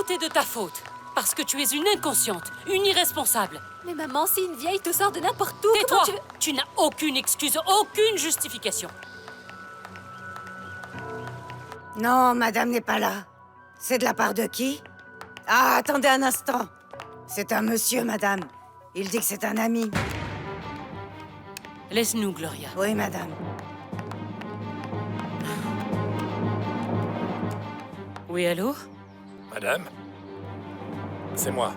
été de ta faute. Parce que tu es une inconsciente, une irresponsable. Mais maman, si une vieille te sort de n'importe où, Tais-toi! comment Tu n'as aucune excuse, aucune justification. Non, madame n'est pas là. C'est de la part de qui? Ah, attendez un instant. C'est un monsieur, madame. Il dit que c'est un ami. Laisse-nous, Gloria. Oui, madame. Oui, allô? Madame? C'est moi.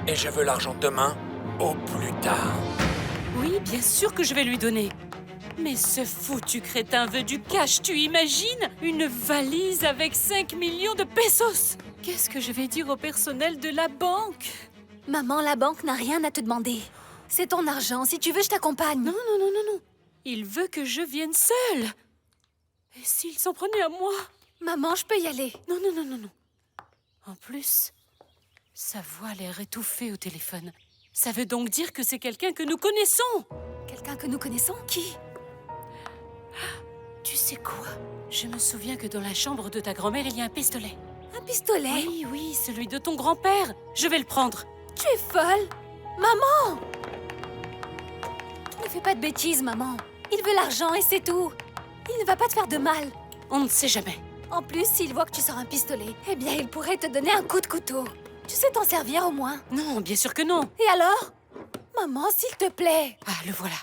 Et je veux l'argent demain, au plus tard. Oui, bien sûr que je vais lui donner. Mais ce foutu crétin veut du cash, tu imagines? Une valise avec 5 millions de pesos! Qu'est-ce que je vais dire au personnel de la banque? Maman, la banque n'a rien à te demander. C'est ton argent. Si tu veux, je t'accompagne. Non, non, non, non, non. Il veut que je vienne seule. Et s'il s'en prenait à moi? Maman, je peux y aller. Non, non, non, non, non. En plus, sa voix a l'air étouffée au téléphone. Ça veut donc dire que c'est quelqu'un que nous connaissons. Quelqu'un que nous connaissons? Qui? Tu sais quoi? Je me souviens que dans la chambre de ta grand-mère, il y a un pistolet. Un pistolet? Oui, oui, celui de ton grand-père. Je vais le prendre. Tu es folle? Maman! Ne fais pas de bêtises, maman. Il veut l'argent et c'est tout. Il ne va pas te faire de mal. On ne sait jamais. En plus, s'il voit que tu sors un pistolet, eh bien, il pourrait te donner un coup de couteau. Tu sais t'en servir au moins. Non, bien sûr que non. Et alors? Maman, s'il te plaît. Ah, le voilà.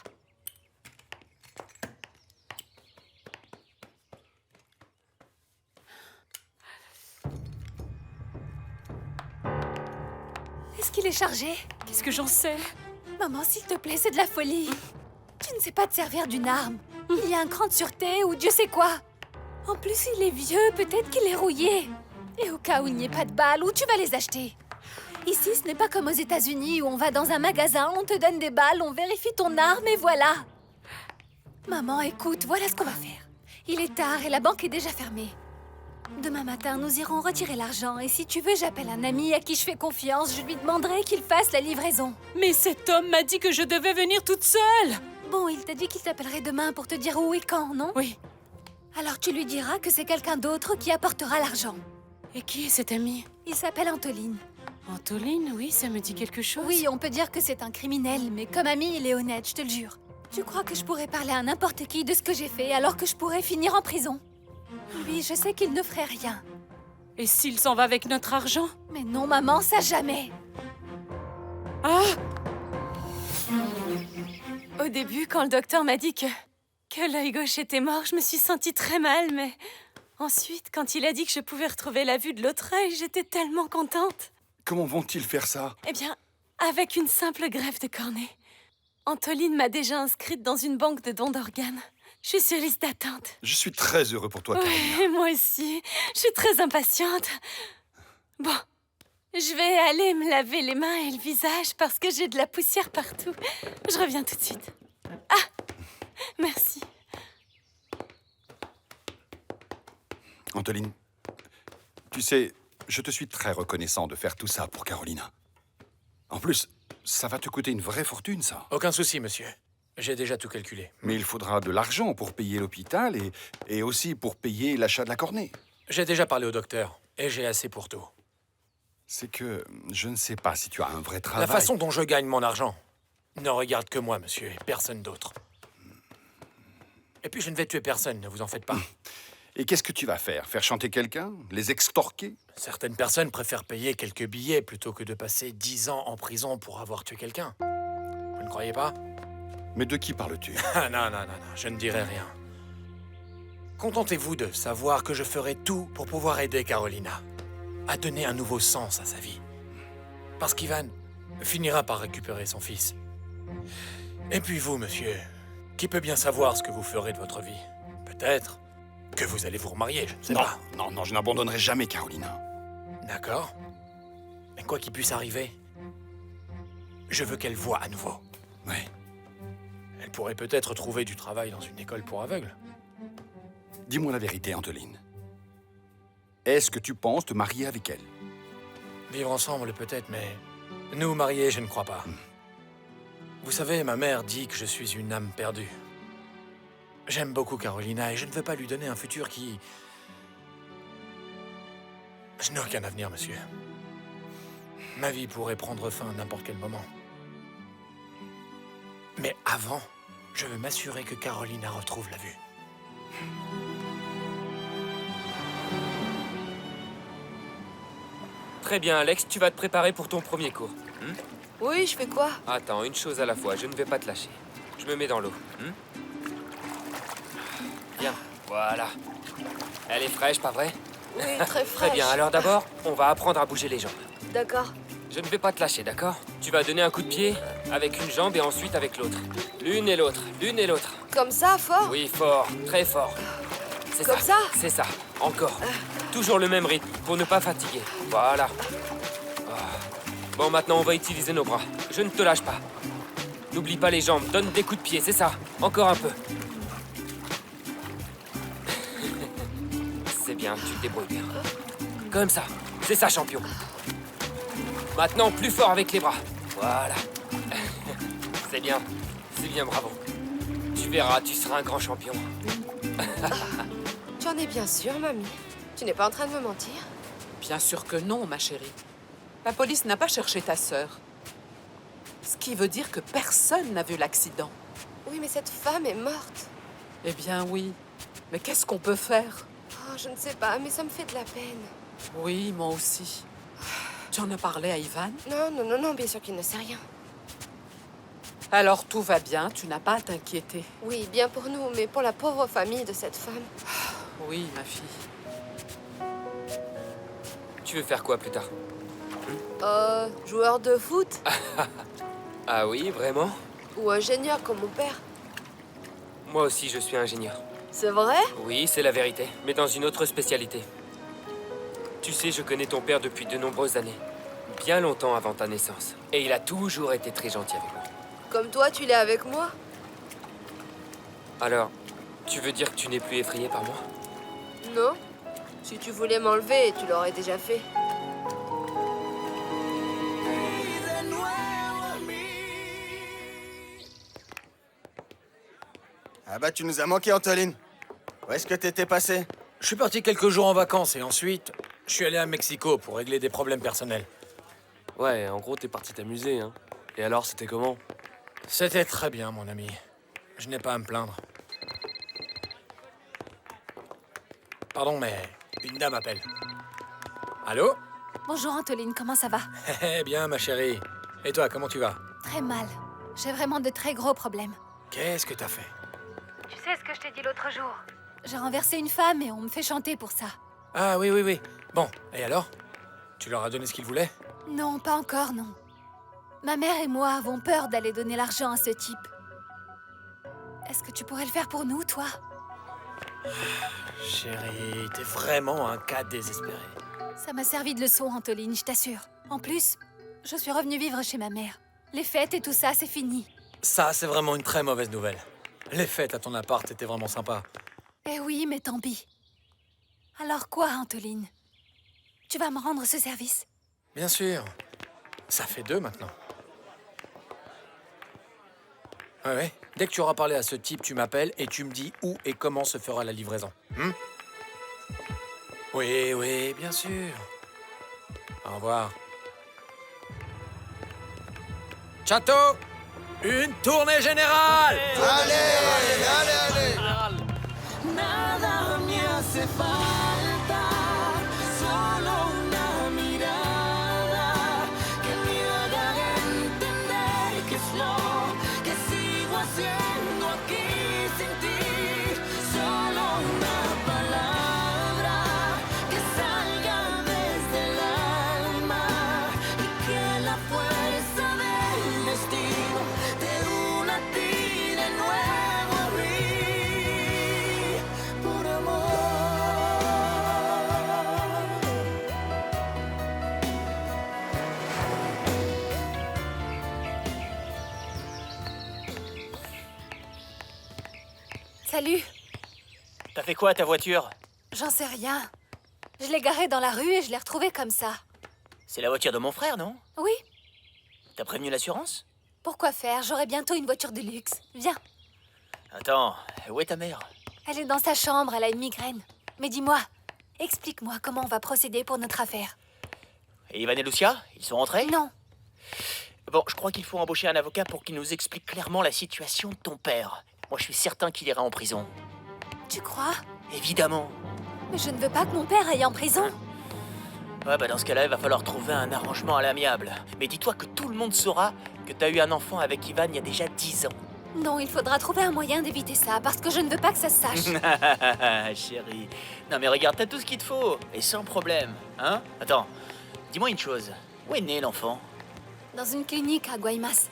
Est-ce qu'il est chargé? Qu'est-ce que j'en sais? Maman, s'il te plaît, c'est de la folie. Tu ne sais pas te servir d'une arme. Il y a un cran de sûreté ou Dieu sait quoi. En plus, il est vieux, peut-être qu'il est rouillé. Et au cas où il n'y ait pas de balles, où tu vas les acheter? Ici, ce n'est pas comme aux États-Unis où on va dans un magasin, on te donne des balles, on vérifie ton arme et voilà. Maman, écoute, voilà ce qu'on va faire. Il est tard et la banque est déjà fermée. Demain matin, nous irons retirer l'argent et si tu veux, j'appelle un ami à qui je fais confiance. Je lui demanderai qu'il fasse la livraison. Mais cet homme m'a dit que je devais venir toute seule. Bon, il t'a dit qu'il t'appellerait demain pour te dire où et quand, non? Oui. Alors tu lui diras que c'est quelqu'un d'autre qui apportera l'argent. Et qui est cet ami? Il s'appelle Antoline. Antoline, oui, ça me dit quelque chose. Oui, on peut dire que c'est un criminel, mais comme ami, il est honnête, je te le jure. Tu crois que je pourrais parler à n'importe qui de ce que j'ai fait alors que je pourrais finir en prison? Lui, je sais qu'il ne ferait rien. Et s'il s'en va avec notre argent? Mais non, maman, ça jamais. Ah! Au début, quand le docteur m'a dit que l'œil gauche était mort, je me suis sentie très mal, mais ensuite, quand il a dit que je pouvais retrouver la vue de l'autre œil, j'étais tellement contente. Comment vont-ils faire ça? Eh bien, avec une simple greffe de cornée. Antoline m'a déjà inscrite dans une banque de dons d'organes. Je suis sur liste d'attente. Je suis très heureux pour toi, Carolina. Ouais, moi aussi. Je suis très impatiente. Bon, je vais aller me laver les mains et le visage parce que j'ai de la poussière partout. Je reviens tout de suite. Ah, merci. Antoline, tu sais, je te suis très reconnaissant de faire tout ça pour Carolina. En plus, ça va te coûter une vraie fortune, ça. Aucun souci, monsieur. J'ai déjà tout calculé. Mais il faudra de l'argent pour payer l'hôpital et aussi pour payer l'achat de la cornée. J'ai déjà parlé au docteur, et j'ai assez pour tout. C'est que je ne sais pas si tu as un vrai travail. La façon dont je gagne mon argent ne regarde que moi, monsieur, et personne d'autre. Et puis je ne vais tuer personne, ne vous en faites pas. Et qu'est-ce que tu vas faire? Faire chanter quelqu'un? Les extorquer? Certaines personnes préfèrent payer quelques billets plutôt que de passer 10 ans en prison pour avoir tué quelqu'un. Vous ne croyez pas? Mais de qui parles-tu? Ah non, non, non, non, je ne dirai rien. Contentez-vous de savoir que je ferai tout pour pouvoir aider Carolina à donner un nouveau sens à sa vie. Parce qu'Ivan finira par récupérer son fils. Et puis vous, monsieur, qui peut bien savoir ce que vous ferez de votre vie? Peut-être que vous allez vous remarier, je ne sais Non, pas. non, non, je n'abandonnerai jamais Carolina. D'accord. Mais quoi qu'il puisse arriver, je veux qu'elle voie à nouveau. Ouais. Elle pourrait peut-être trouver du travail dans une école pour aveugles. Dis-moi la vérité, Antoline. Est-ce que tu penses te marier avec elle? Vivre ensemble peut-être, mais nous mariés, je ne crois pas. Vous savez, ma mère dit que je suis une âme perdue. J'aime beaucoup Carolina et je ne veux pas lui donner un futur qui Je n'ai aucun avenir, monsieur. Ma vie pourrait prendre fin à n'importe quel moment. Mais avant, je veux m'assurer que Carolina retrouve la vue. Très bien, Alex, tu vas te préparer pour ton premier cours. Oui, je fais quoi? Attends, une chose à la fois, je ne vais pas te lâcher. Je me mets dans l'eau. Bien, voilà. Elle est fraîche, pas vrai? Oui, très fraîche. Très bien, alors d'abord, on va apprendre à bouger les jambes. D'accord. Je ne vais pas te lâcher, d'accord? Tu vas donner un coup de pied avec une jambe et ensuite avec l'autre. L'une et l'autre, l'une et l'autre. Comme ça, fort? Oui, fort, très fort. C'est Comme ça? C'est ça, encore. Toujours le même rythme, pour ne pas fatiguer. Voilà. Bon, maintenant, on va utiliser nos bras. Je ne te lâche pas. N'oublie pas les jambes, donne des coups de pied, c'est ça. Encore un peu. C'est bien, tu te débrouilles bien. Comme ça, c'est ça, champion. Maintenant, plus fort avec les bras. Voilà. C'est bien, bravo. Tu verras, tu seras un grand champion. Tu en es bien sûre, mamie? Tu n'es pas en train de me mentir? Bien sûr que non, ma chérie. La police n'a pas cherché ta sœur. Ce qui veut dire que personne n'a vu l'accident. Oui, mais cette femme est morte. Eh bien oui. Mais qu'est-ce qu'on peut faire? Oh, je ne sais pas, mais ça me fait de la peine. Oui, moi aussi. Tu en as parlé à Ivan? Non, bien sûr qu'il ne sait rien. Alors tout va bien, tu n'as pas à t'inquiéter. Oui, bien pour nous, mais pour la pauvre famille de cette femme. Oui, ma fille. Tu veux faire quoi plus tard? Joueur de foot? Ah oui, vraiment? Ou ingénieur comme mon père? Moi aussi, je suis ingénieur. C'est vrai? Oui, c'est la vérité, mais dans une autre spécialité. Tu sais, je connais ton père depuis de nombreuses années. Bien longtemps avant ta naissance. Et il a toujours été très gentil avec moi. Comme toi, tu l'es avec moi? Alors, tu veux dire que tu n'es plus effrayé par moi? Non. Si tu voulais m'enlever, tu l'aurais déjà fait. Ah bah tu nous as manqué, Antoline. Où est-ce que t'étais passé? Je suis parti quelques jours en vacances et ensuite, je suis allé à Mexico pour régler des problèmes personnels. Ouais, en gros, t'es parti t'amuser, hein. Et alors, c'était comment? C'était très bien, mon ami. Je n'ai pas à me plaindre. Pardon, mais une dame appelle. Allô? Bonjour Antoline, comment ça va? Eh bien, ma chérie. Et toi, comment tu vas? Très mal. J'ai vraiment de très gros problèmes. Qu'est-ce que t'as fait? Tu sais ce que je t'ai dit l'autre jour? J'ai renversé une femme et on me fait chanter pour ça. Ah oui. Bon, et alors? Tu leur as donné ce qu'ils voulaient? Non, pas encore, non. Ma mère et moi avons peur d'aller donner l'argent à ce type. Est-ce que tu pourrais le faire pour nous, toi? Chérie, t'es vraiment un cas désespéré. Ça m'a servi de leçon, Antoline, je t'assure. En plus, je suis revenue vivre chez ma mère. Les fêtes et tout ça, c'est fini. Ça, c'est vraiment une très mauvaise nouvelle. Les fêtes à ton appart étaient vraiment sympas. Eh oui, mais tant pis. Alors quoi, Antoline? Tu vas me rendre ce service? Bien sûr. Ça fait 2 maintenant. Ouais. Dès que tu auras parlé à ce type, tu m'appelles et tu me dis où et comment se fera la livraison. Oui, bien sûr. Au revoir. Chateau! Une tournée générale! Allez. Nada me hace falta, solo una mirada que me haga entender que es lo que sigo haciendo aquí sin ti. Solo una palabra que salga desde el alma y que la fuerza del destino te una a ti de nuevo a mí. Por amor. Salut. T'as fait quoi à ta voiture? J'en sais rien. Je l'ai garée dans la rue et je l'ai retrouvée comme ça. C'est la voiture de mon frère, non? Oui. T'as prévenu l'assurance? Pourquoi faire? J'aurai bientôt une voiture de luxe. Viens. Attends, où est ta mère? Elle est dans sa chambre, elle a une migraine. Mais dis-moi, Explique-moi comment on va procéder pour notre affaire. Et Ivan et Lucia, ils sont rentrés? Non. Bon, je crois qu'il faut embaucher un avocat pour qu'il nous explique clairement la situation de ton père. Moi, je suis certain qu'il ira en prison. Tu crois? Évidemment. Mais je ne veux pas que mon père aille en prison. Ouais, bah dans ce cas-là, il va falloir trouver un arrangement à l'amiable. Mais dis-toi que tout le monde saura que t'as eu un enfant avec Ivan il y a déjà 10 ans. Non, il faudra trouver un moyen d'éviter ça, parce que je ne veux pas que ça se sache. Chérie. Non mais regarde, t'as tout ce qu'il te faut. Et sans problème. Hein? Attends, dis-moi une chose. Où est né l'enfant? Dans une clinique à Guaymas.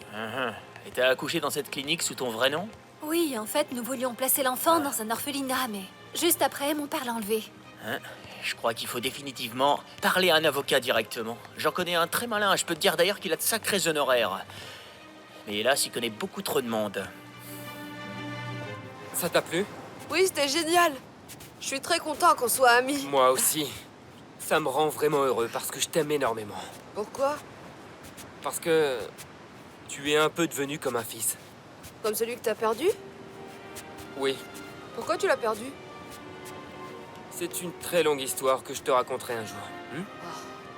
Et t'as accouché dans cette clinique sous ton vrai nom? Oui, en fait, nous voulions placer l'enfant dans un orphelinat, mais juste après, mon père l'a enlevé. Hein? Je crois qu'il faut définitivement parler à un avocat directement. J'en connais un très malin, je peux te dire d'ailleurs qu'il a de sacrés honoraires. Mais hélas, il connaît beaucoup trop de monde. Ça t'a plu? Oui, c'était génial. Je suis très content qu'on soit amis. Moi aussi. Ça me rend vraiment heureux parce que je t'aime énormément. Pourquoi? Parce que tu es un peu devenu comme un fils. Comme celui que t'as perdu? Oui, Pourquoi tu l'as perdu? c'est une très longue histoire que je te raconterai un jour.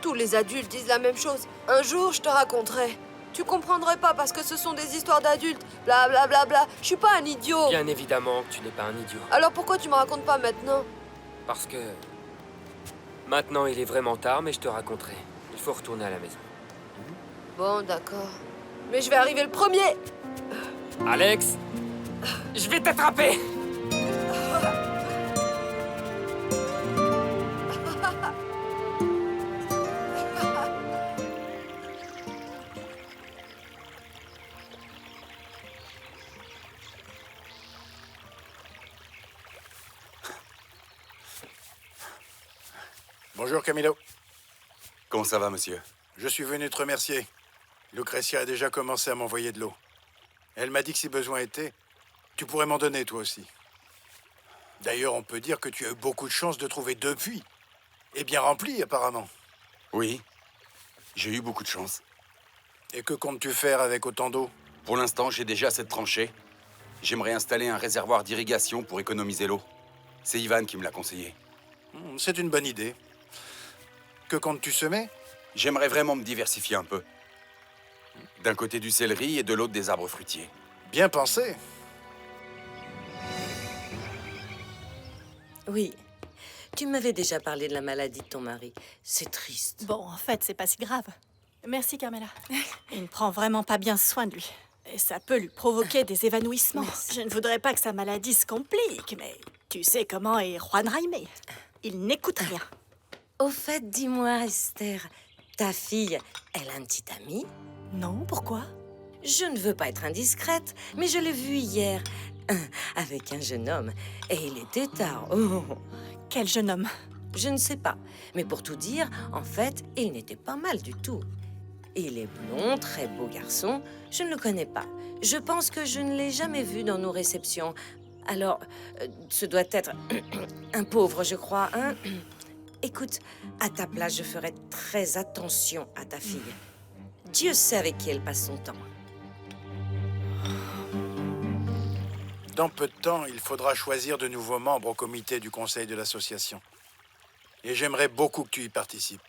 Tous les adultes disent la même chose. Un jour, je te raconterai. Tu comprendrais pas parce que ce sont des histoires d'adultes. Bla bla bla bla. Je suis pas un idiot. Bien évidemment que tu n'es pas un idiot. Alors pourquoi tu me racontes pas maintenant? Parce que maintenant il est vraiment tard, mais je te raconterai. Il faut retourner à la maison. Bon, d'accord. Mais je vais arriver le premier. Alex, je vais t'attraper! Bonjour Camilo. Comment ça va, monsieur? Je suis venu te remercier. Lucretia a déjà commencé à m'envoyer de l'eau. Elle m'a dit que si besoin était, tu pourrais m'en donner toi aussi. D'ailleurs, on peut dire que tu as eu beaucoup de chance de trouver 2 puits. Et bien remplis, apparemment. Oui, j'ai eu beaucoup de chance. Et que comptes-tu faire avec autant d'eau? Pour l'instant, j'ai déjà cette tranchée. J'aimerais installer un réservoir d'irrigation pour économiser l'eau. C'est Ivan qui me l'a conseillé. C'est une bonne idée. Que comptes-tu semer? J'aimerais vraiment me diversifier un peu. D'un côté du céleri et de l'autre des arbres fruitiers. Bien pensé. Oui. Tu m'avais déjà parlé de la maladie de ton mari. C'est triste. Bon, en fait, c'est pas si grave. Merci, Carmela. Il ne prend vraiment pas bien soin de lui. Et ça peut lui provoquer des évanouissements. Je ne voudrais pas que sa maladie se complique, mais tu sais comment est Juan Jaime. Il n'écoute rien. Au fait, dis-moi, Esther, ta fille, elle a un petit ami? Non, pourquoi? Je ne veux pas être indiscrète, mais je l'ai vu hier, avec un jeune homme, et il était tard. Oh. Quel jeune homme? Je ne sais pas, mais pour tout dire, en fait, il n'était pas mal du tout. Il est blond, très beau garçon, je ne le connais pas. Je pense que je ne l'ai jamais vu dans nos réceptions. Alors, ce doit être un pauvre, je crois, hein? Écoute, à ta place, je ferai très attention à ta fille. Dieu sait avec qui elle passe son temps. Dans peu de temps, il faudra choisir de nouveaux membres au comité du conseil de l'association. Et j'aimerais beaucoup que tu y participes.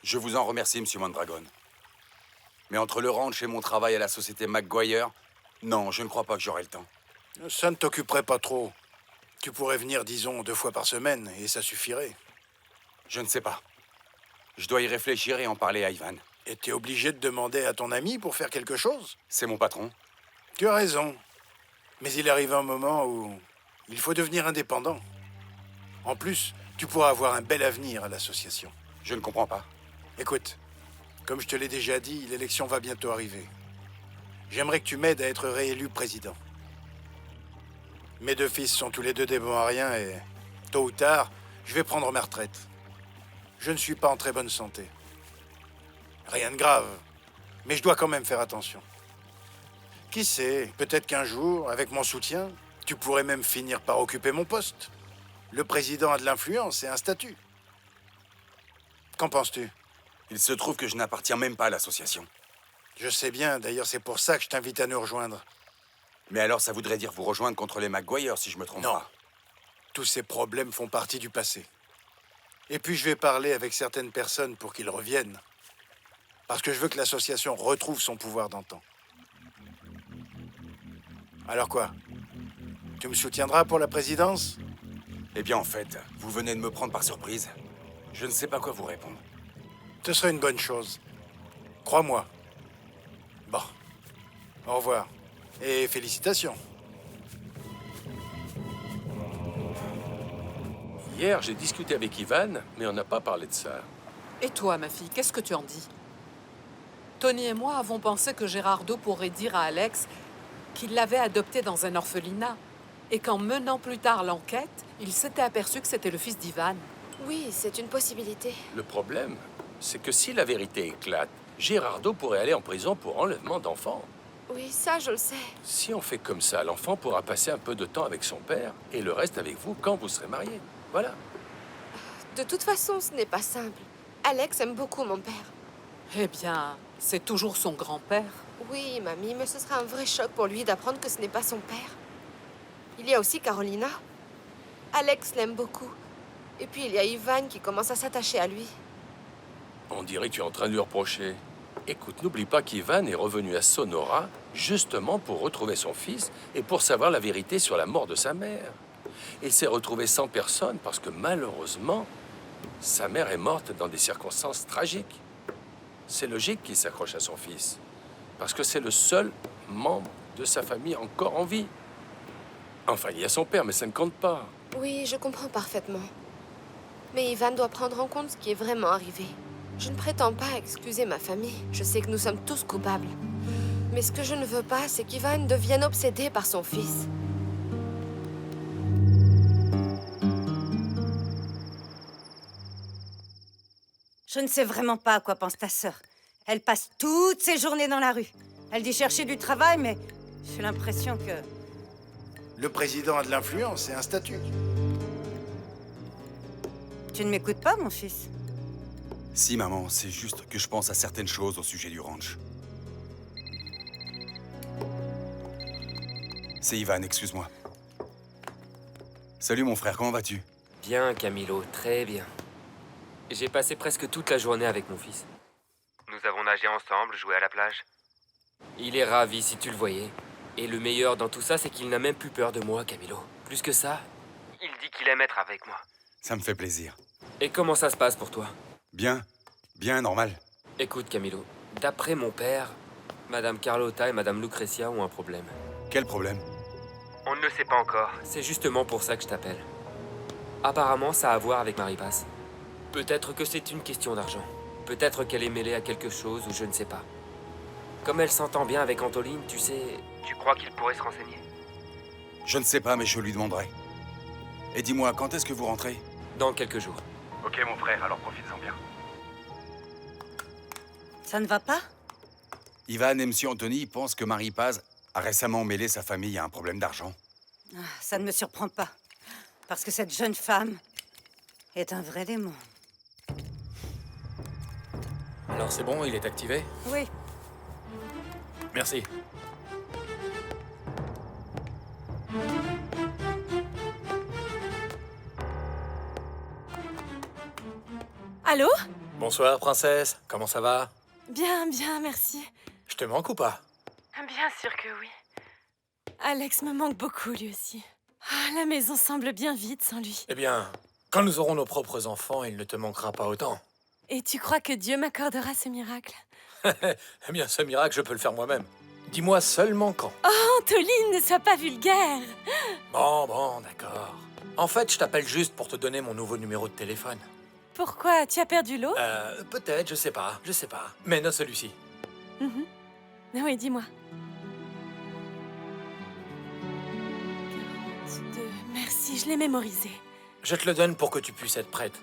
Je vous en remercie, monsieur Mondragon. Mais entre le ranch et mon travail à la société McGuire, non, je ne crois pas que j'aurai le temps. Ça ne t'occuperait pas trop. Tu pourrais venir, disons, 2 fois par semaine, et ça suffirait. Je ne sais pas. Je dois y réfléchir et en parler à Ivan. Et t'es obligé de demander à ton ami pour faire quelque chose? C'est mon patron. Tu as raison. Mais il arrive un moment où il faut devenir indépendant. En plus, tu pourras avoir un bel avenir à l'association. Je ne comprends pas. Écoute, comme je te l'ai déjà dit, l'élection va bientôt arriver. J'aimerais que tu m'aides à être réélu président. Mes 2 fils sont tous les 2 des bons à rien et, tôt ou tard, je vais prendre ma retraite. Je ne suis pas en très bonne santé. Rien de grave, mais je dois quand même faire attention. Qui sait, peut-être qu'un jour, avec mon soutien, tu pourrais même finir par occuper mon poste. Le président a de l'influence et un statut. Qu'en penses-tu? Il se trouve que je n'appartiens même pas à l'association. Je sais bien, d'ailleurs c'est pour ça que je t'invite à nous rejoindre. Mais alors ça voudrait dire vous rejoindre contre les McGuire, si je me trompe Non. pas. Tous ces problèmes font partie du passé. Et puis je vais parler avec certaines personnes pour qu'ils reviennent. Parce que je veux que l'association retrouve son pouvoir d'antan. Alors quoi? Tu me soutiendras pour la présidence? Eh bien, en fait, vous venez de me prendre par surprise. Je ne sais pas quoi vous répondre. Ce serait une bonne chose. Crois-moi. Bon. Au revoir. Et félicitations. Hier, j'ai discuté avec Ivan, mais on n'a pas parlé de ça. Et toi, ma fille, qu'est-ce que tu en dis? Tony et moi avons pensé que Gérardo pourrait dire à Alex qu'il l'avait adopté dans un orphelinat et qu'en menant plus tard l'enquête, il s'était aperçu que c'était le fils d'Ivan. Oui, c'est une possibilité. Le problème, c'est que si la vérité éclate, Gérardo pourrait aller en prison pour enlèvement d'enfants. Oui, ça, je le sais. Si on fait comme ça, l'enfant pourra passer un peu de temps avec son père et le reste avec vous quand vous serez mariés. Voilà. De toute façon, ce n'est pas simple. Alex aime beaucoup mon père. Eh bien, c'est toujours son grand-père. Oui, mamie, mais ce sera un vrai choc pour lui d'apprendre que ce n'est pas son père. Il y a aussi Carolina. Alex l'aime beaucoup. Et puis, il y a Ivan qui commence à s'attacher à lui. On dirait que tu es en train de lui reprocher. Écoute, n'oublie pas qu'Ivan est revenu à Sonora justement pour retrouver son fils et pour savoir la vérité sur la mort de sa mère. Il s'est retrouvé sans personne parce que malheureusement, sa mère est morte dans des circonstances tragiques. C'est logique qu'il s'accroche à son fils, parce que c'est le seul membre de sa famille encore en vie. Enfin, il y a son père, mais ça ne compte pas. Oui, je comprends parfaitement. Mais Ivan doit prendre en compte ce qui est vraiment arrivé. Je ne prétends pas excuser ma famille. Je sais que nous sommes tous coupables. Mais ce que je ne veux pas, c'est qu'Ivan devienne obsédé par son fils. Je ne sais vraiment pas à quoi pense ta sœur. Elle passe toutes ses journées dans la rue. Elle dit chercher du travail, mais j'ai l'impression que... Le président a de l'influence et un statut. Tu ne m'écoutes pas, mon fils? Si, maman, c'est juste que je pense à certaines choses au sujet du ranch. C'est Ivan, excuse-moi. Salut, mon frère, comment vas-tu? Bien, Camilo, très bien. J'ai passé presque toute la journée avec mon fils. Nous avons nagé ensemble, joué à la plage. Il est ravi si tu le voyais. Et le meilleur dans tout ça, c'est qu'il n'a même plus peur de moi, Camilo. Plus que ça, il dit qu'il aime être avec moi. Ça me fait plaisir. Et comment ça se passe pour toi? Bien, bien, normal. Écoute, Camilo, d'après mon père, Madame Carlotta et Madame Lucrecia ont un problème. Quel problème? On ne le sait pas encore. C'est justement pour ça que je t'appelle. Apparemment, ça a à voir avec Maripasse. Peut-être que c'est une question d'argent. Peut-être qu'elle est mêlée à quelque chose ou je ne sais pas. Comme elle s'entend bien avec Antoline, tu sais... Tu crois qu'il pourrait se renseigner? Je ne sais pas, mais je lui demanderai. Et dis-moi, quand est-ce que vous rentrez? Dans quelques jours. Ok, mon frère, alors profites-en bien. Ça ne va pas? Ivan et M. Anthony pensent que Marie Paz a récemment mêlé sa famille à un problème d'argent. Ah, ça ne me surprend pas. Parce que cette jeune femme est un vrai démon. Alors c'est bon, il est activé? Oui. Merci. Allô? Bonsoir, princesse. Comment ça va? Bien, bien, merci. Je te manque ou pas? Bien sûr que oui. Alex me manque beaucoup, lui aussi. Ah, la maison semble bien vide sans lui. Eh bien, quand nous aurons nos propres enfants, il ne te manquera pas autant. Et tu crois que Dieu m'accordera ce miracle? Eh bien, ce miracle, je peux le faire moi-même. Dis-moi seulement quand. Oh, Antoline, ne sois pas vulgaire. Bon, d'accord. En fait, je t'appelle juste pour te donner mon nouveau numéro de téléphone. Pourquoi? Tu as perdu l'eau? Peut-être, je sais pas. Mais non celui-ci. Oui, dis-moi. 42. Merci, je l'ai mémorisé. Je te le donne pour que tu puisses être prête.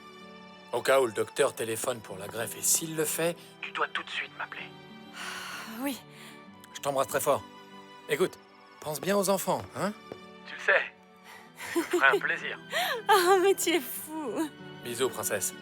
Au cas où le docteur téléphone pour la greffe, et s'il le fait, tu dois tout de suite m'appeler. Oui. Je t'embrasse très fort. Écoute, pense bien aux enfants, hein? Tu le sais. Ça me ferait un plaisir. Oh, mais tu es fou. Bisous, princesse.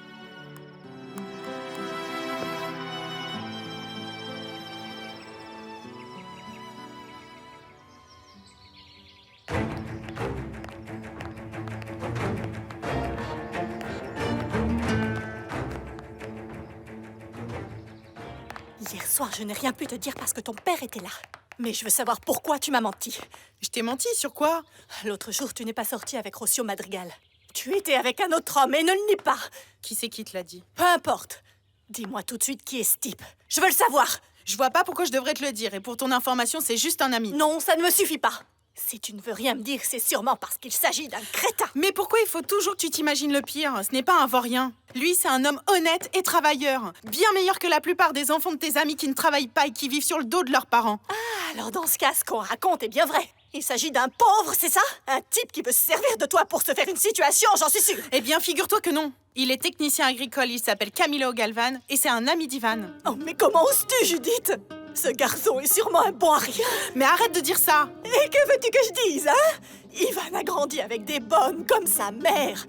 soir, je n'ai rien pu te dire parce que ton père était là. Mais je veux savoir pourquoi tu m'as menti. Je t'ai menti sur quoi? L'autre jour, tu n'es pas sorti avec Rocio Madrigal. Tu étais avec un autre homme et ne le nie pas. Qui c'est qui te l'a dit? Peu importe. Dis-moi tout de suite qui est ce type. Je veux le savoir. Je vois pas pourquoi je devrais te le dire. Et pour ton information, c'est juste un ami. Non, ça ne me suffit pas. Si tu ne veux rien me dire, c'est sûrement parce qu'il s'agit d'un crétin. Mais pourquoi il faut toujours que tu t'imagines le pire? Ce n'est pas un vaurien. Lui, c'est un homme honnête et travailleur. Bien meilleur que la plupart des enfants de tes amis qui ne travaillent pas et qui vivent sur le dos de leurs parents. Ah, alors dans ce cas, ce qu'on raconte est bien vrai. Il s'agit d'un pauvre, c'est ça? Un type qui veut se servir de toi pour se faire une situation, j'en suis sûre. Eh bien, figure-toi que non. Il est technicien agricole, il s'appelle Camilo Galvan et c'est un ami d'Ivan. Oh, mais comment oses-tu, Judith? Ce garçon est sûrement un bon à rien. Mais arrête de dire ça. Et que veux-tu que je dise, hein? Ivan a grandi avec des bonnes comme sa mère.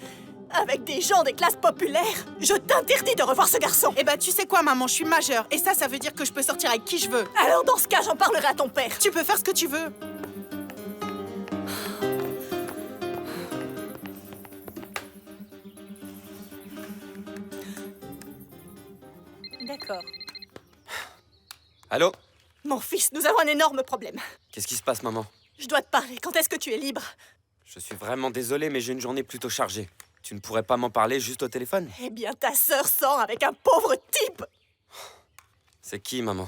Avec des gens des classes populaires. Je t'interdis de revoir ce garçon. Eh ben, tu sais quoi, maman, je suis majeure. Et ça veut dire que je peux sortir avec qui je veux. Alors dans ce cas, j'en parlerai à ton père. Tu peux faire ce que tu veux. D'accord. Allô? Mon fils, nous avons un énorme problème. Qu'est-ce qui se passe, maman? Je dois te parler. Quand est-ce que tu es libre? Je suis vraiment désolé, mais j'ai une journée plutôt chargée. Tu ne pourrais pas m'en parler juste au téléphone? Eh bien, ta sœur sort avec un pauvre type. C'est qui, maman?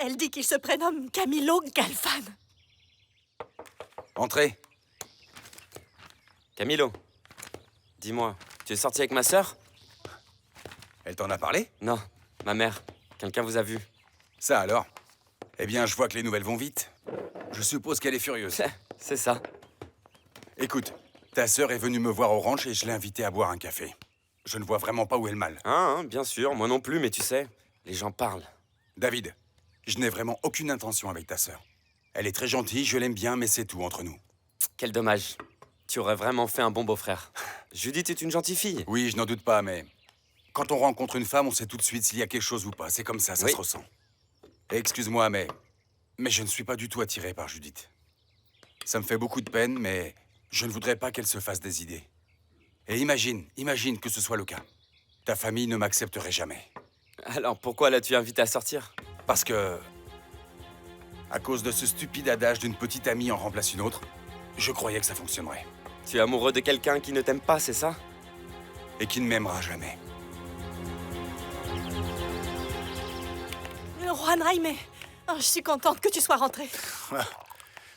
Elle dit qu'il se prénomme Camilo Galvan. Entrez. Camilo, dis-moi, tu es sorti avec ma sœur? Elle t'en a parlé? Non, ma mère. Quelqu'un vous a vu. Ça alors? Eh bien, je vois que les nouvelles vont vite. Je suppose qu'elle est furieuse. C'est ça. Écoute, ta sœur est venue me voir au ranch et je l'ai invitée à boire un café. Je ne vois vraiment pas où est le mal. Bien sûr, moi non plus, mais tu sais, les gens parlent. David, je n'ai vraiment aucune intention avec ta sœur. Elle est très gentille, je l'aime bien, mais c'est tout entre nous. Quel dommage. Tu aurais vraiment fait un bon beau-frère. Judith est une gentille fille. Oui, je n'en doute pas, mais quand on rencontre une femme, on sait tout de suite s'il y a quelque chose ou pas. C'est comme ça se ressent. Et excuse-moi, mais je ne suis pas du tout attiré par Judith. Ça me fait beaucoup de peine, mais je ne voudrais pas qu'elle se fasse des idées. Et imagine que ce soit le cas. Ta famille ne m'accepterait jamais. Alors pourquoi l'as-tu invitée à sortir? Parce que, à cause de ce stupide adage d'une petite amie en remplace une autre, je croyais que ça fonctionnerait. Tu es amoureux de quelqu'un qui ne t'aime pas, c'est ça? Et qui ne m'aimera jamais. Juan Jaime, je suis contente que tu sois rentré.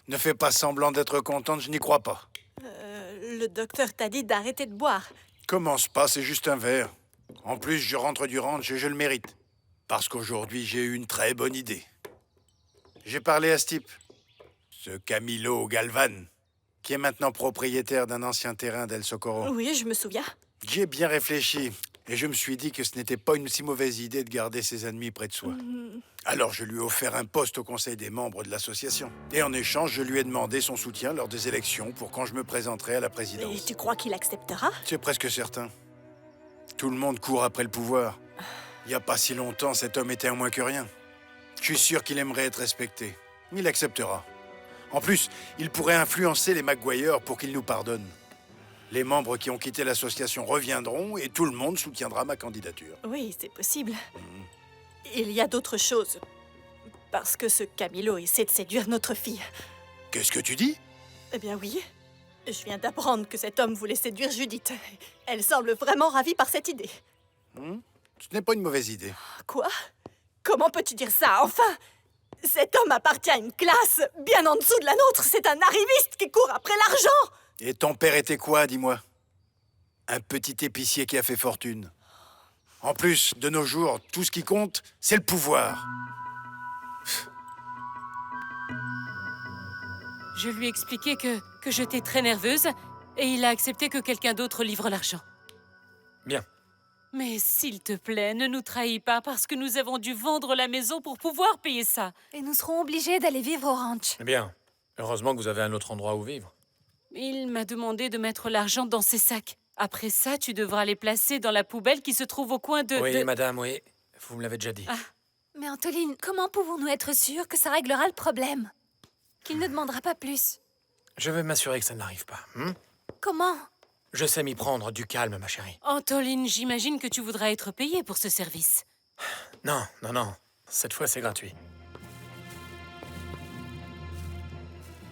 Ne fais pas semblant d'être contente, je n'y crois pas. Le docteur t'a dit d'arrêter de boire. Commence pas, c'est juste un verre. En plus, je rentre du ranch et je le mérite. Parce qu'aujourd'hui, j'ai eu une très bonne idée. J'ai parlé à ce type, ce Camilo Galvan, qui est maintenant propriétaire d'un ancien terrain d'El Socorro. Oui, je me souviens. J'y ai bien réfléchi et je me suis dit que ce n'était pas une si mauvaise idée de garder ses ennemis près de soi. Alors je lui ai offert un poste au conseil des membres de l'association. Et en échange, je lui ai demandé son soutien lors des élections pour quand je me présenterai à la présidence. Et tu crois qu'il acceptera? C'est presque certain. Tout le monde court après le pouvoir. Il n'y a pas si longtemps, cet homme était un moins que rien. Je suis sûr qu'il aimerait être respecté. Il acceptera. En plus, il pourrait influencer les Maguire pour qu'ils nous pardonnent. Les membres qui ont quitté l'association reviendront et tout le monde soutiendra ma candidature. Oui, c'est possible. Il y a d'autres choses. Parce que ce Camilo essaie de séduire notre fille. Qu'est-ce que tu dis? Eh bien oui. Je viens d'apprendre que cet homme voulait séduire Judith. Elle semble vraiment ravie par cette idée. Ce n'est pas une mauvaise idée. Quoi? Comment peux-tu dire ça, enfin? Cet homme appartient à une classe bien en dessous de la nôtre. C'est un arriviste qui court après l'argent. Et ton père était quoi, dis-moi? Un petit épicier qui a fait fortune. En plus, de nos jours, tout ce qui compte, c'est le pouvoir. Je lui ai expliqué que j'étais très nerveuse et il a accepté que quelqu'un d'autre livre l'argent. Bien. Mais s'il te plaît, ne nous trahis pas parce que nous avons dû vendre la maison pour pouvoir payer ça. Et nous serons obligés d'aller vivre au ranch. Bien. Heureusement que vous avez un autre endroit où vivre. Il m'a demandé de mettre l'argent dans ses sacs. Après ça, tu devras les placer dans la poubelle qui se trouve au coin de... Oui, madame, oui. Vous me l'avez déjà dit. Mais Antoline, comment pouvons-nous être sûrs que ça réglera le problème? Qu'il ne demandera pas plus? Je vais m'assurer que ça n'arrive pas. Comment? Je sais m'y prendre. Du calme, ma chérie. Antoline, j'imagine que tu voudras être payée pour ce service. Non. Cette fois, c'est gratuit.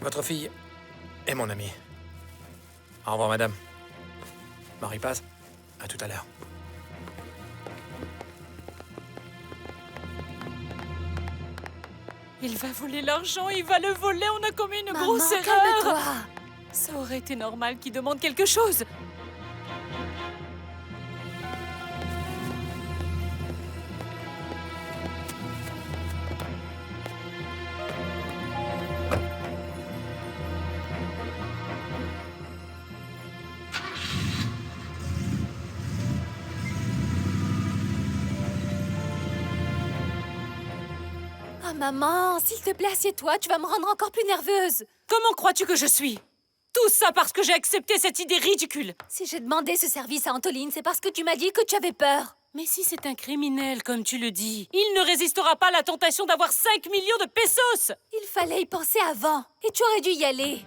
Votre fille est mon amie. Au revoir, madame. Marie Paz, à tout à l'heure. Il va voler l'argent, il va le voler, on a commis une Maman, grosse erreur. calme-toi. Ça aurait été normal qu'il demande quelque chose. Oh, maman, s'il te plaît, assieds-toi, tu vas me rendre encore plus nerveuse. Comment crois-tu que je suis? Tout ça parce que j'ai accepté cette idée ridicule. Si j'ai demandé ce service à Antoline, c'est parce que tu m'as dit que tu avais peur. Mais si c'est un criminel, comme tu le dis, il ne résistera pas à la tentation d'avoir 5 millions de pesos. Il fallait y penser avant, et tu aurais dû y aller.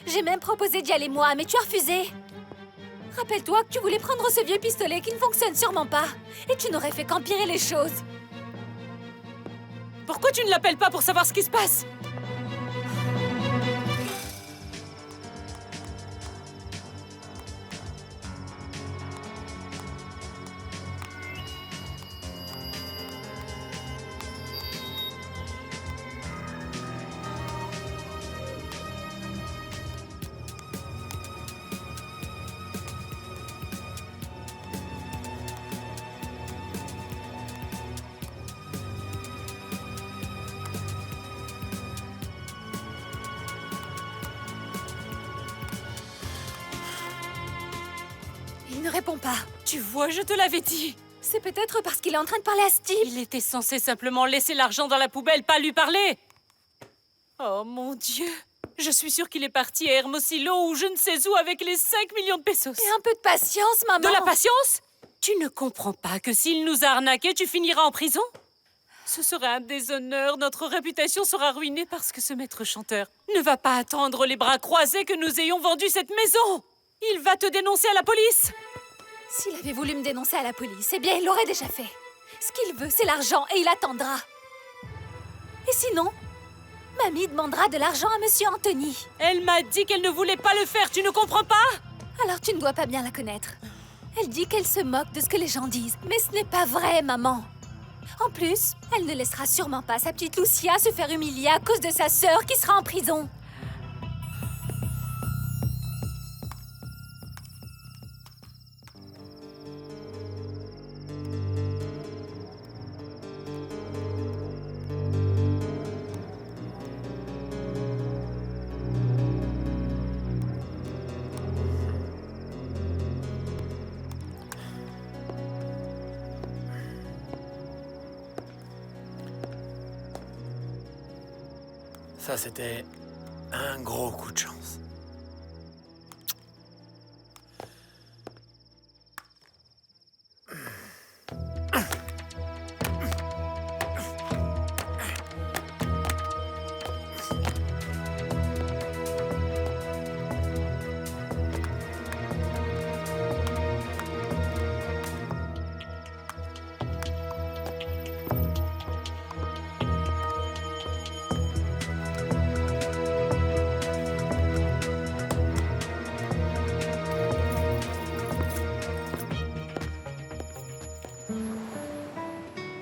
J'ai même proposé d'y aller moi, mais tu as refusé. Rappelle-toi que tu voulais prendre ce vieux pistolet qui ne fonctionne sûrement pas, et tu n'aurais fait qu'empirer les choses. Pourquoi tu ne l'appelles pas pour savoir ce qui se passe? Il ne répond pas. Tu vois, je te l'avais dit. C'est peut-être parce qu'il est en train de parler à Steve. Il était censé simplement laisser l'argent dans la poubelle, pas lui parler. Oh mon Dieu. Je suis sûre qu'il est parti à Hermosillo ou je ne sais où avec les 5 millions de pesos. Et un peu de patience, maman. De la patience? Tu ne comprends pas que s'il nous a arnaqués, tu finiras en prison? Ce sera un déshonneur, notre réputation sera ruinée parce que ce maître chanteur ne va pas attendre les bras croisés que nous ayons vendu cette maison. Il va te dénoncer à la police. S'il avait voulu me dénoncer à la police, eh bien, il l'aurait déjà fait. Ce qu'il veut, c'est l'argent et il attendra. Et sinon, mamie demandera de l'argent à Monsieur Anthony. Elle m'a dit qu'elle ne voulait pas le faire, tu ne comprends pas? Alors tu ne dois pas bien la connaître. Elle dit qu'elle se moque de ce que les gens disent, mais ce n'est pas vrai, maman. En plus, elle ne laissera sûrement pas sa petite Lucia se faire humilier à cause de sa sœur qui sera en prison. Ça, c'était un gros coup de chance.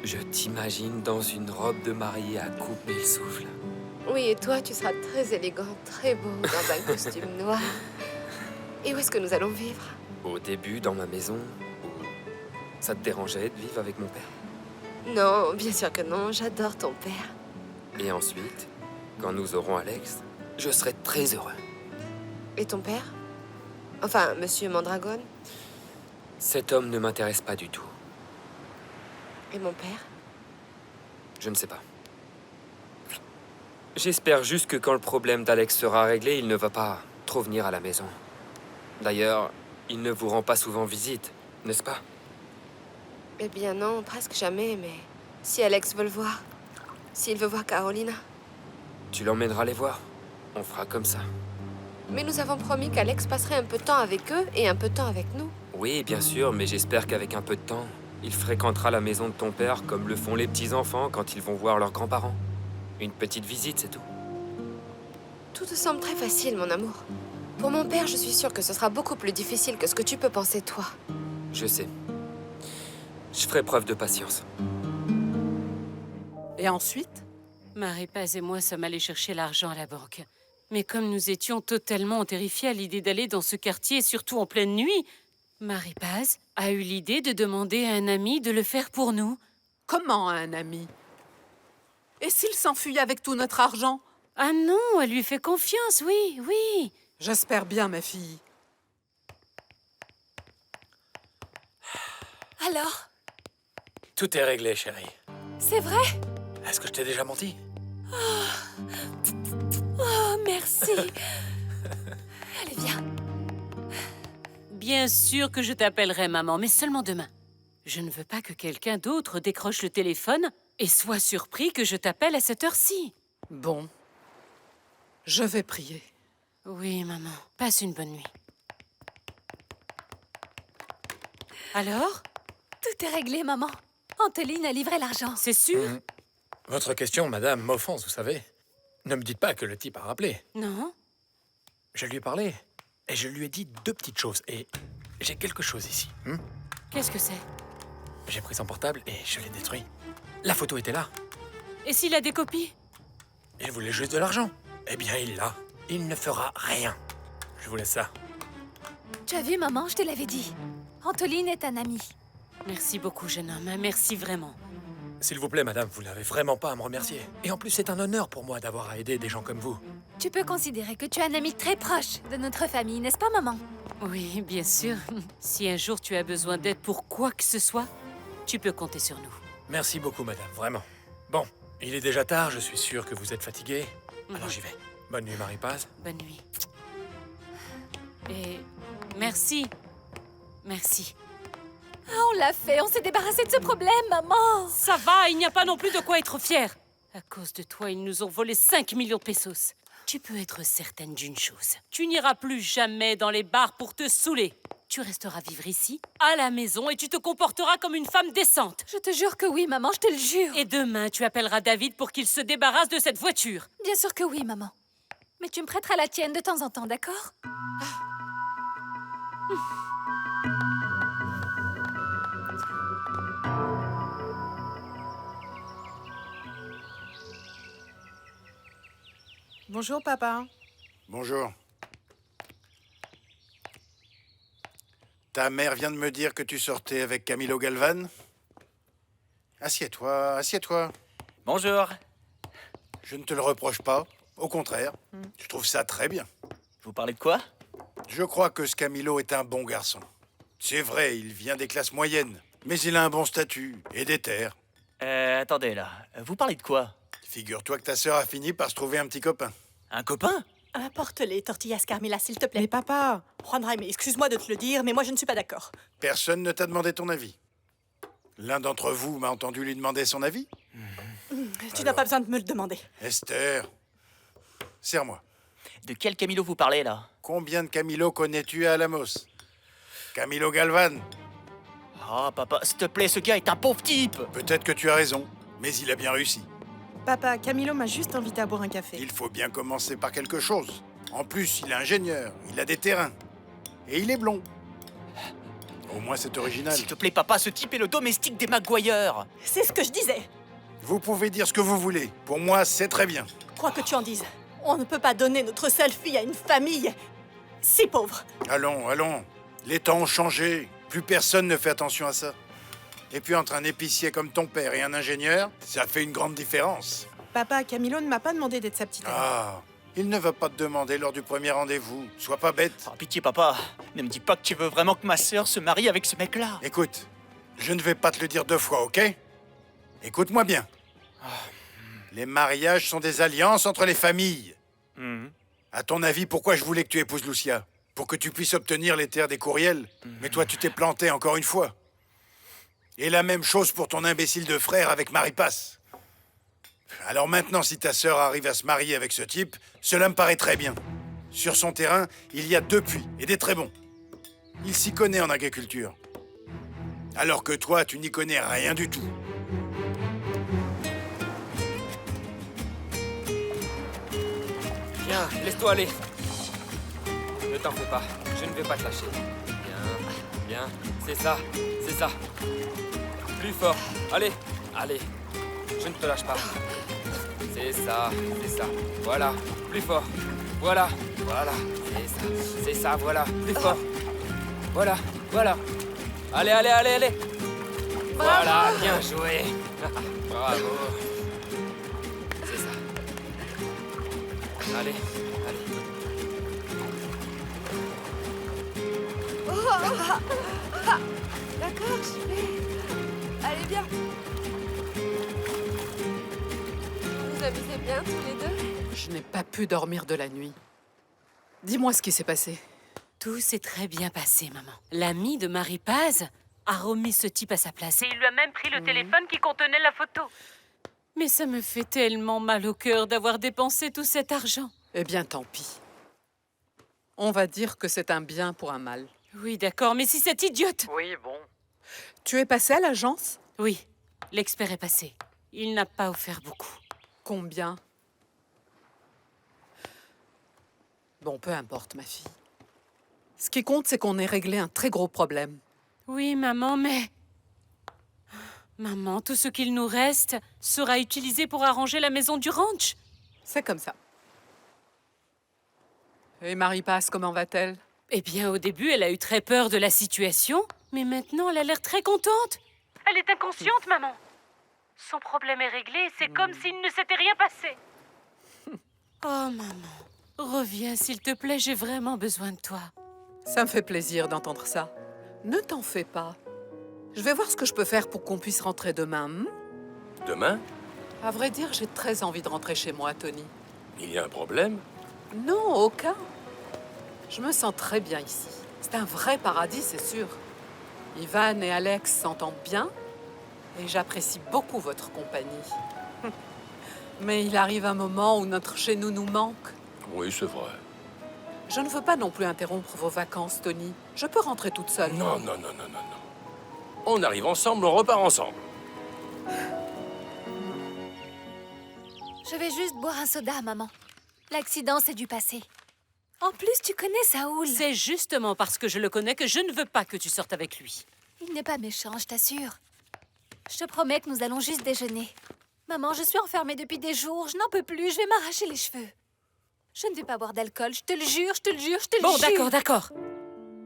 Je t'imagine dans une robe de mariée à couper le souffle. Oui, et toi, tu seras très élégant, très beau dans un costume noir. Et où est-ce que nous allons vivre? Au début, dans ma maison, où ça te dérangeait de vivre avec mon père. Non, bien sûr que non, j'adore ton père. Et ensuite, quand nous aurons Alex, je serai très heureux. Et ton père? Enfin, Monsieur Mandragone? Cet homme ne m'intéresse pas du tout. Et mon père? Je ne sais pas. J'espère juste que quand le problème d'Alex sera réglé, il ne va pas trop venir à la maison. D'ailleurs, il ne vous rend pas souvent visite, n'est-ce pas? Eh bien non, presque jamais, mais si Alex veut le voir, s'il veut voir Carolina. Tu l'emmèneras les voir. On fera comme ça. Mais nous avons promis qu'Alex passerait un peu de temps avec eux et un peu de temps avec nous. Oui, bien sûr, mais j'espère qu'avec un peu de temps, Il fréquentera la maison de ton père comme le font les petits-enfants quand ils vont voir leurs grands-parents. Une petite visite, c'est tout. Tout te semble très facile, mon amour. Pour mon père, je suis sûre que ce sera beaucoup plus difficile que ce que tu peux penser, toi. Je sais. Je ferai preuve de patience. Et ensuite? Marie-Paz et moi sommes allés chercher l'argent à la banque. Mais comme nous étions totalement terrifiés à l'idée d'aller dans ce quartier, surtout en pleine nuit, Marie-Paz a eu l'idée de demander à un ami de le faire pour nous. Comment un ami? Et s'il s'enfuit avec tout notre argent? Ah non, elle lui fait confiance, oui, oui. J'espère bien, ma fille. Alors? Tout est réglé, chérie. C'est vrai? Est-ce que je t'ai déjà menti? Oh, merci. Allez, viens. Bien sûr que je t'appellerai, maman, mais seulement demain. Je ne veux pas que quelqu'un d'autre décroche le téléphone et soit surpris que je t'appelle à cette heure-ci. Bon. Je vais prier. Oui, maman. Passe une bonne nuit. Alors? Tout est réglé, maman. Antoline a livré l'argent. C'est sûr? Votre question, madame, m'offense, vous savez. Ne me dites pas que le type a rappelé. Non? Je lui ai parlé et je lui ai dit 2 petites choses. Et j'ai quelque chose ici. Qu'est-ce que c'est? J'ai pris son portable et je l'ai détruit. La photo était là. Et s'il a des copies? Il voulait juste de l'argent. Eh bien, il l'a. Il ne fera rien. Je vous laisse ça. Tu as vu, maman, je te l'avais dit. Antoline est un ami. Merci beaucoup, jeune homme. Merci vraiment. S'il vous plaît, madame, vous n'avez vraiment pas à me remercier. Et en plus, c'est un honneur pour moi d'avoir à aider des gens comme vous. Tu peux considérer que tu es un ami très proche de notre famille, n'est-ce pas, maman? Oui, bien sûr. Si un jour tu as besoin d'aide pour quoi que ce soit, tu peux compter sur nous. Merci beaucoup, madame, vraiment. Bon, il est déjà tard, je suis sûr que vous êtes fatiguée. Alors j'y vais. Bonne nuit, Marie-Paz. Bonne nuit. Et merci. Merci. Ah, on l'a fait, on s'est débarrassé de ce problème, maman. Ça va, il n'y a pas non plus de quoi être fier. À cause de toi, ils nous ont volé 5 millions de pesos. Tu peux être certaine d'une chose. Tu n'iras plus jamais dans les bars pour te saouler. Tu resteras vivre ici, à la maison, et tu te comporteras comme une femme décente. Je te jure que oui, maman, je te le jure. Et demain, tu appelleras David pour qu'il se débarrasse de cette voiture. Bien sûr que oui, maman. Mais tu me prêteras la tienne de temps en temps, d'accord? Bonjour, papa. Bonjour. Ta mère vient de me dire que tu sortais avec Camilo Galvan? Assieds-toi, assieds-toi. Bonjour. Je ne te le reproche pas. Au contraire, je trouve ça très bien. Vous parlez de quoi? Je crois que ce Camilo est un bon garçon. C'est vrai, il vient des classes moyennes, mais il a un bon statut et des terres. Attendez, là. Vous parlez de quoi? Figure-toi que ta sœur a fini par se trouver un petit copain. Un copain? Apporte les tortillas, Carmela, s'il te plaît. Mais papa... Juan Jaime, excuse-moi de te le dire, mais moi je ne suis pas d'accord. Personne ne t'a demandé ton avis. L'un d'entre vous m'a entendu lui demander son avis? Tu n'as pas besoin de me le demander. Esther, serre-moi. De quel Camilo vous parlez, là? Combien de Camilo connais-tu à Alamos? Camilo Galvan. Ah, papa, s'il te plaît, ce gars est un pauvre type. Peut-être que tu as raison, mais il a bien réussi. Papa, Camilo m'a juste invité à boire un café. Il faut bien commencer par quelque chose. En plus, il est ingénieur, il a des terrains. Et il est blond. Au moins, c'est original. S'il te plaît, papa, ce type est le domestique des Maguire. C'est ce que je disais. Vous pouvez dire ce que vous voulez. Pour moi, c'est très bien. Quoi que tu en dises, on ne peut pas donner notre seule fille à une famille si pauvre. Allons, allons. Les temps ont changé. Plus personne ne fait attention à ça. Et puis, entre un épicier comme ton père et un ingénieur, ça fait une grande différence. Papa, Camilo ne m'a pas demandé d'être sa petite amie. Ah, il ne va pas te demander lors du premier rendez-vous. Sois pas bête. Oh, pitié, papa. Ne me dis pas que tu veux vraiment que ma sœur se marie avec ce mec-là. Écoute, je ne vais pas te le dire 2 fois, ok? Écoute-moi bien. Les mariages sont des alliances entre les familles. À ton avis, pourquoi je voulais que tu épouses Lucia? Pour que tu puisses obtenir les terres des Courriels. Mais toi, tu t'es planté encore une fois. Et la même chose pour ton imbécile de frère avec Marie-Paz. Alors maintenant, si ta sœur arrive à se marier avec ce type, cela me paraît très bien. Sur son terrain, il y a 2 puits, et des très bons. Il s'y connaît en agriculture. Alors que toi, tu n'y connais rien du tout. Viens, laisse-toi aller. Ne t'en fais pas, je ne vais pas te lâcher. Bien, c'est ça, c'est ça. Plus fort, allez, allez. Je ne te lâche pas. C'est ça, voilà, plus fort. Voilà, c'est ça, voilà, plus fort. Voilà. Allez. Voilà, bien joué. Bravo. C'est ça. Allez. D'accord, j'y vais. Allez, bien. Vous amusez bien tous les deux? Je n'ai pas pu dormir de la nuit. Dis-moi ce qui s'est passé. Tout s'est très bien passé, maman. L'ami de Marie Paz a remis ce type à sa place et il lui a même pris le téléphone qui contenait la photo. Mais ça me fait tellement mal au cœur d'avoir dépensé tout cet argent. Eh bien, tant pis. On va dire que c'est un bien pour un mal. Oui, d'accord, mais si cette idiote... Oui, bon. Tu es passé à l'agence? Oui, l'expert est passé. Il n'a pas offert beaucoup. Combien? Bon, peu importe, ma fille. Ce qui compte, c'est qu'on ait réglé un très gros problème. Oui, maman, mais... Maman, tout ce qu'il nous reste sera utilisé pour arranger la maison du ranch. C'est comme ça. Et Marie Paz, comment va-t-elle? Eh bien, au début, elle a eu très peur de la situation, mais maintenant, elle a l'air très contente. Elle est inconsciente, maman. Son problème est réglé, c'est comme s'il ne s'était rien passé. Oh, maman, reviens, s'il te plaît, j'ai vraiment besoin de toi. Ça me fait plaisir d'entendre ça. Ne t'en fais pas. Je vais voir ce que je peux faire pour qu'on puisse rentrer demain. Demain? À vrai dire, j'ai très envie de rentrer chez moi, Tony. Il y a un problème? Non, aucun. Je me sens très bien ici. C'est un vrai paradis, c'est sûr. Ivan et Alex s'entendent bien et j'apprécie beaucoup votre compagnie. Mais il arrive un moment où notre chez-nous nous manque. Oui, c'est vrai. Je ne veux pas non plus interrompre vos vacances, Tony. Je peux rentrer toute seule. Non. On arrive ensemble, on repart ensemble. Je vais juste boire un soda, maman. L'accident, c'est du passé. En plus, tu connais Saoul. C'est justement parce que je le connais que je ne veux pas que tu sortes avec lui. Il n'est pas méchant, je t'assure. Je te promets que nous allons juste déjeuner. Maman, je suis enfermée depuis des jours. Je n'en peux plus. Je vais m'arracher les cheveux. Je ne vais pas boire d'alcool. Je te le jure, je te le jure, je te le jure. Bon, d'accord.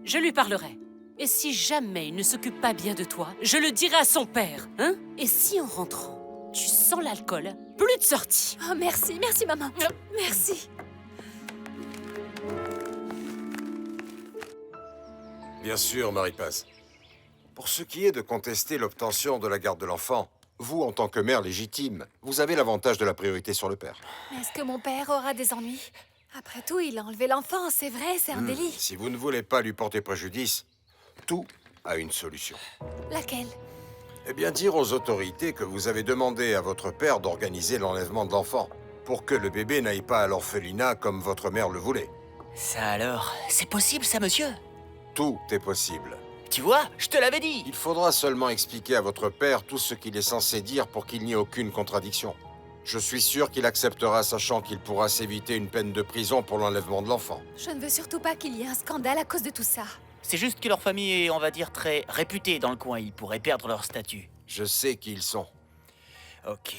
Je lui parlerai. Et si jamais il ne s'occupe pas bien de toi, je le dirai à son père, hein? Et si en rentrant, tu sens l'alcool, plus de sortie. Oh, merci, maman. Merci. Bien sûr, Marie Paz. Pour ce qui est de contester l'obtention de la garde de l'enfant, vous, en tant que mère légitime, vous avez l'avantage de la priorité sur le père. Mais est-ce que mon père aura des ennuis? Après tout, il a enlevé l'enfant, c'est vrai, c'est un délit. Si vous ne voulez pas lui porter préjudice, tout a une solution. Laquelle? Eh bien, dire aux autorités que vous avez demandé à votre père d'organiser l'enlèvement de l'enfant, pour que le bébé n'aille pas à l'orphelinat comme votre mère le voulait. Ça alors, c'est possible ça, monsieur? Tout est possible. Tu vois, je te l'avais dit. Il faudra seulement expliquer à votre père tout ce qu'il est censé dire pour qu'il n'y ait aucune contradiction. Je suis sûr qu'il acceptera, sachant qu'il pourra s'éviter une peine de prison pour l'enlèvement de l'enfant. Je ne veux surtout pas qu'il y ait un scandale à cause de tout ça. C'est juste que leur famille est, on va dire, très réputée dans le coin. Ils pourraient perdre leur statut. Je sais qui ils sont. Ok.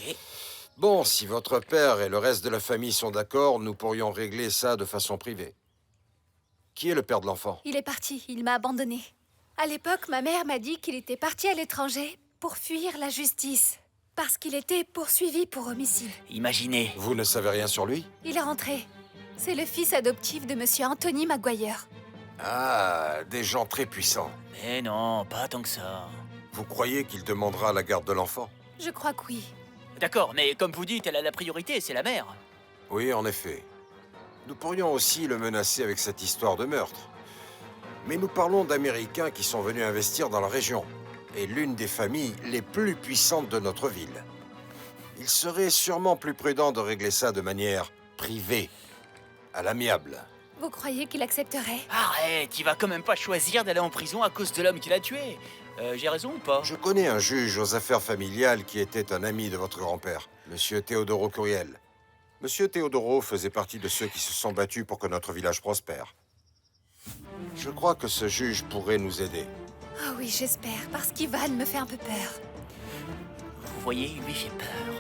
Bon, si votre père et le reste de la famille sont d'accord, nous pourrions régler ça de façon privée. Qui est le père de l'enfant? Il est parti, il m'a abandonnée. À l'époque, ma mère m'a dit qu'il était parti à l'étranger pour fuir la justice. Parce qu'il était poursuivi pour homicide. Imaginez. Vous ne savez rien sur lui? Il est rentré. C'est le fils adoptif de monsieur Anthony Maguire. Ah, des gens très puissants. Mais non, pas tant que ça. Vous croyez qu'il demandera la garde de l'enfant? Je crois que oui. D'accord, mais comme vous dites, elle a la priorité, c'est la mère. Oui, en effet. Nous pourrions aussi le menacer avec cette histoire de meurtre. Mais nous parlons d'Américains qui sont venus investir dans la région, et l'une des familles les plus puissantes de notre ville. Il serait sûrement plus prudent de régler ça de manière privée, à l'amiable. Vous croyez qu'il accepterait? Arrête, il va quand même pas choisir d'aller en prison à cause de l'homme qu'il a tué. J'ai raison ou pas? Je connais un juge aux affaires familiales qui était un ami de votre grand-père, Monsieur Teodoro Curiel. Monsieur Teodoro faisait partie de ceux qui se sont battus pour que notre village prospère. Je crois que ce juge pourrait nous aider. Oh oui, j'espère, parce qu'Ivan me fait un peu peur. Vous voyez, il lui fait peur.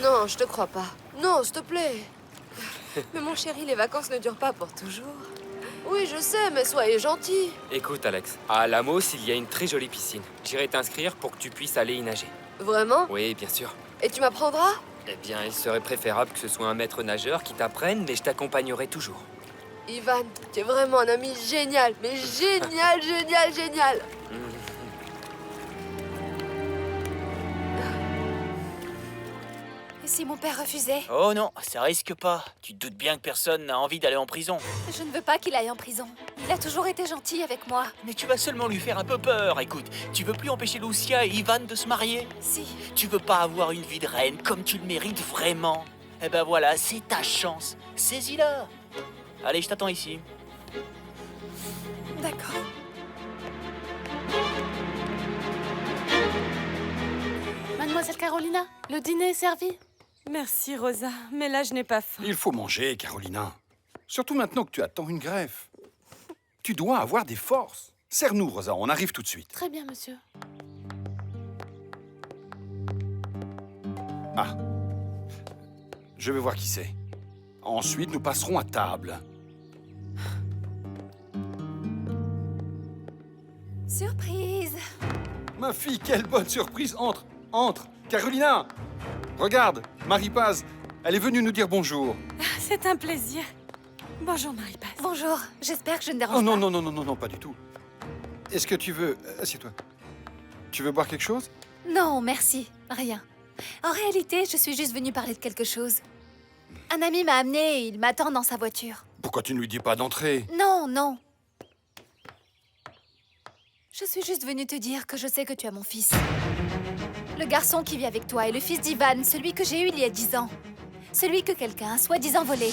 Non, je te crois pas. Non, s'il te plaît. Mais mon chéri, les vacances ne durent pas pour toujours. Oui, je sais, mais soyez gentil. Écoute, Alex, à Lamos, il y a une très jolie piscine. J'irai t'inscrire pour que tu puisses aller y nager. Vraiment? Oui, bien sûr. Et tu m'apprendras? Eh bien, il serait préférable que ce soit un maître nageur qui t'apprenne, mais je t'accompagnerai toujours. Ivan, tu es vraiment un ami génial. Mais génial, génial, génial. Et si mon père refusait? Oh non, ça risque pas. Tu te doutes bien que personne n'a envie d'aller en prison. Je ne veux pas qu'il aille en prison. Il a toujours été gentil avec moi. Mais tu vas seulement lui faire un peu peur. Écoute, tu veux plus empêcher Lucia et Ivan de se marier? Si. Tu veux pas avoir une vie de reine comme tu le mérites vraiment? Eh ben voilà, c'est ta chance. Saisis-la. Allez, je t'attends ici. D'accord. Mademoiselle Carolina, le dîner est servi? Merci, Rosa, mais là, je n'ai pas faim. Il faut manger, Carolina. Surtout maintenant que tu attends une greffe. Tu dois avoir des forces. Serre-nous, Rosa, on arrive tout de suite. Très bien, monsieur. Ah. Je vais voir qui c'est. Ensuite, nous passerons à table. Surprise! Ma fille, quelle bonne surprise! Entre, entre! Carolina! Regarde, Marie-Paz, elle est venue nous dire bonjour. C'est un plaisir. Bonjour, Marie-Paz. Bonjour, j'espère que je ne dérange Oh non, pas. non, non, non, non, non, pas du tout. Est-ce que tu veux... Assieds-toi. Tu veux boire quelque chose? Non, merci, rien. En réalité, je suis juste venue parler de quelque chose. Un ami m'a amené et il m'attend dans sa voiture. Pourquoi tu ne lui dis pas d'entrer? Non, non. Je suis juste venue te dire que je sais que tu as mon fils. Le garçon qui vit avec toi est le fils d'Ivan, celui que j'ai eu il y a 10 ans. Celui que quelqu'un a soi-disant volé.